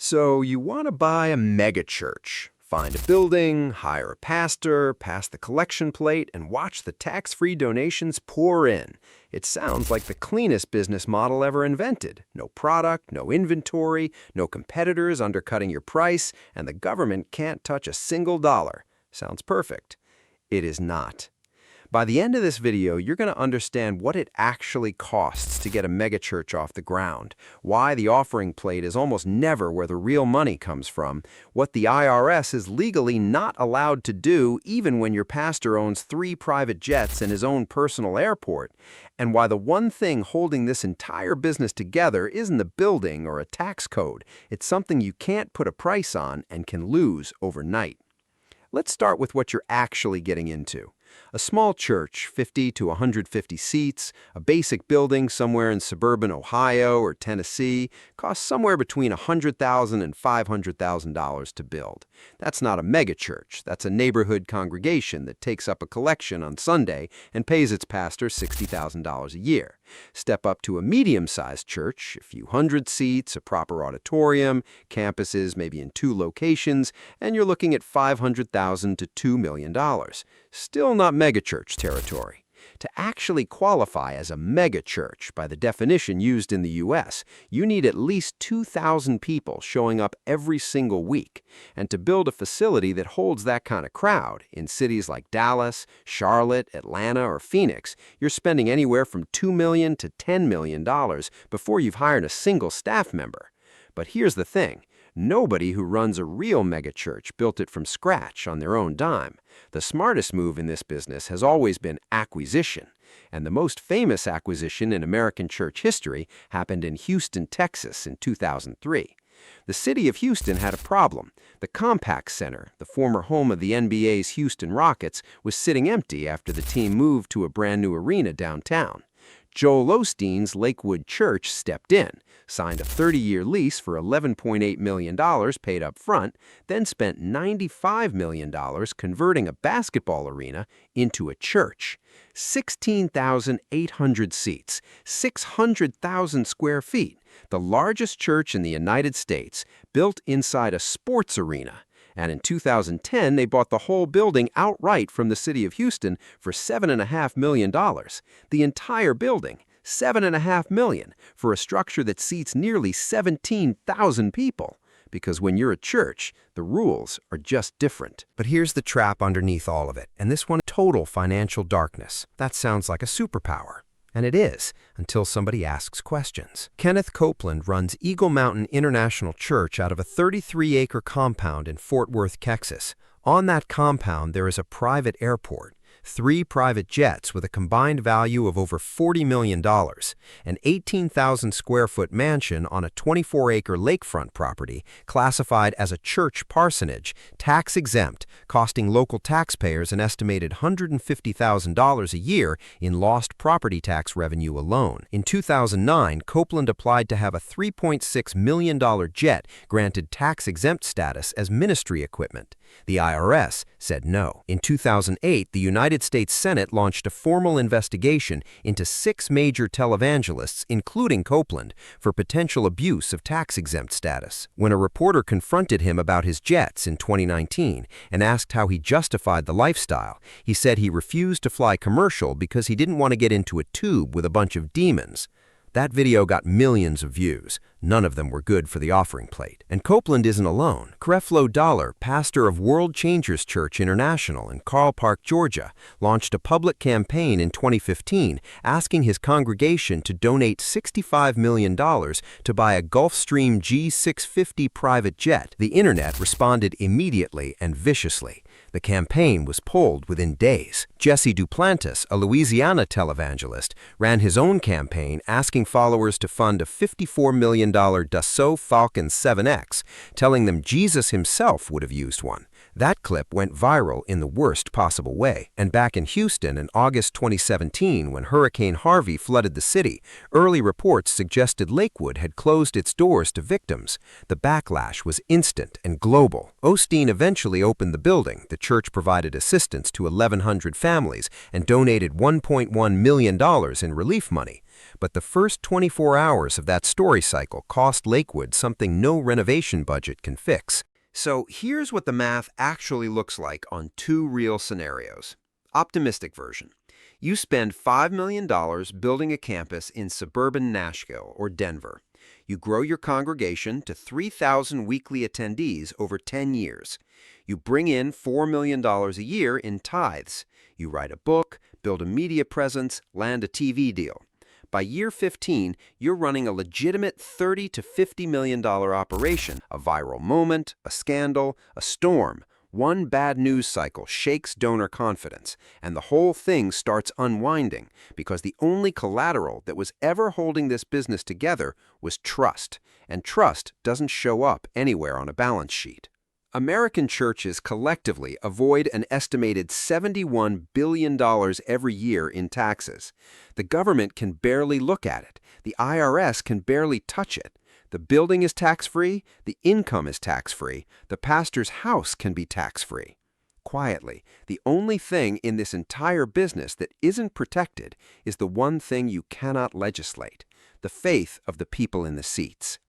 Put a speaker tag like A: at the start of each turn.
A: So you want to buy a megachurch. Find a building, hire a pastor, pass the collection plate, and watch the tax-free donations pour in. It sounds like the cleanest business model ever invented. No product, no inventory, no competitors undercutting your price, and the government can't touch a single dollar. Sounds perfect. It is not. By the end of this video, you're going to understand what it actually costs to get a megachurch off the ground, why the offering plate is almost never where the real money comes from, what the IRS is legally not allowed to do even when your pastor owns 3 private jets and his own personal airport, and why the one thing holding this entire business together isn't the building or a tax code. It's something you can't put a price on and can lose overnight. Let's start with what you're actually getting into. A small church, 50 to 150 seats, a basic building somewhere in suburban Ohio or Tennessee, costs somewhere between $100,000 and $500,000 to build. That's not a megachurch. That's a neighborhood congregation that takes up a collection on Sunday and pays its pastor $60,000 a year. Step up to a medium-sized church, a few hundred seats, a proper auditorium, campuses maybe in 2 locations, and you're looking at $500,000 to $2 million. Still not megachurch territory. To actually qualify as a megachurch, by the definition used in the U.S., you need at least 2,000 people showing up every single week. And to build a facility that holds that kind of crowd in cities like Dallas, Charlotte, Atlanta, or Phoenix, you're spending anywhere from $2 million to $10 million before you've hired a single staff member. But here's the thing. Nobody who runs a real megachurch built it from scratch on their own dime. The smartest move in this business has always been acquisition. And the most famous acquisition in American church history happened in Houston, Texas in 2003. The city of Houston had a problem. The Compaq Center, the former home of the NBA's Houston Rockets, was sitting empty after the team moved to a brand new arena downtown. Joel Osteen's Lakewood Church stepped in, signed a 30-year lease for $11.8 million paid up front, then spent $95 million converting a basketball arena into a church. 16,800 seats, 600,000 square feet, the largest church in the United States, built inside a sports arena. And in 2010, they bought the whole building outright from the city of Houston for $7.5 million. The entire building, $7.5 million, for a structure that seats nearly 17,000 people. Because when you're a church, the rules are just different. But here's the trap underneath all of it, and this one, total financial darkness. That sounds like a superpower. And it is, until somebody asks questions. Kenneth Copeland runs Eagle Mountain International Church out of a 33-acre compound in Fort Worth, Texas. On that compound, there is a private airport, 3 private jets with a combined value of over $40 million, an 18,000-square-foot mansion on a 24-acre lakefront property classified as a church parsonage, tax-exempt, costing local taxpayers an estimated $150,000 a year in lost property tax revenue alone. In 2009, Copeland applied to have a $3.6 million jet granted tax-exempt status as ministry equipment. The IRS said no. In 2008, the United States Senate launched a formal investigation into 6 major televangelists, including Copeland, for potential abuse of tax-exempt status. When a reporter confronted him about his jets in 2019 and asked how he justified the lifestyle, he said he refused to fly commercial because he didn't want to get into a tube with a bunch of demons. That video got millions of views. None of them were good for the offering plate. And Copeland isn't alone. Creflo Dollar, pastor of World Changers Church International in Carl Park, Georgia, launched a public campaign in 2015 asking his congregation to donate $65 million to buy a Gulfstream G650 private jet. The internet responded immediately and viciously. The campaign was pulled within days. Jesse Duplantis, a Louisiana televangelist, ran his own campaign asking followers to fund a $54 million Dassault Falcon 7X, telling them Jesus himself would have used one. That clip went viral in the worst possible way, and back in Houston in August 2017 when Hurricane Harvey flooded the city, early reports suggested Lakewood had closed its doors to victims. The backlash was instant and global. Osteen eventually opened the building. The church provided assistance to 1,100 families and donated $1.1 million in relief money. But the first 24 hours of that story cycle cost Lakewood something no renovation budget can fix. So here's what the math actually looks like on two real scenarios. Optimistic version. You spend $5 million building a campus in suburban Nashville or Denver. You grow your congregation to 3,000 weekly attendees over 10 years. You bring in $4 million a year in tithes. You write a book, build a media presence, land a TV deal. By year 15, you're running a legitimate $30 to $50 million operation. A viral moment, a scandal, a storm. One bad news cycle shakes donor confidence, and the whole thing starts unwinding because the only collateral that was ever holding this business together was trust, and trust doesn't show up anywhere on a balance sheet. American churches collectively avoid an estimated $71 billion every year in taxes. The government can barely look at it. The IRS can barely touch it. The building is tax-free, the income is tax-free, the pastor's house can be tax-free. Quietly, the only thing in this entire business that isn't protected is the one thing you cannot legislate: the faith of the people in the seats.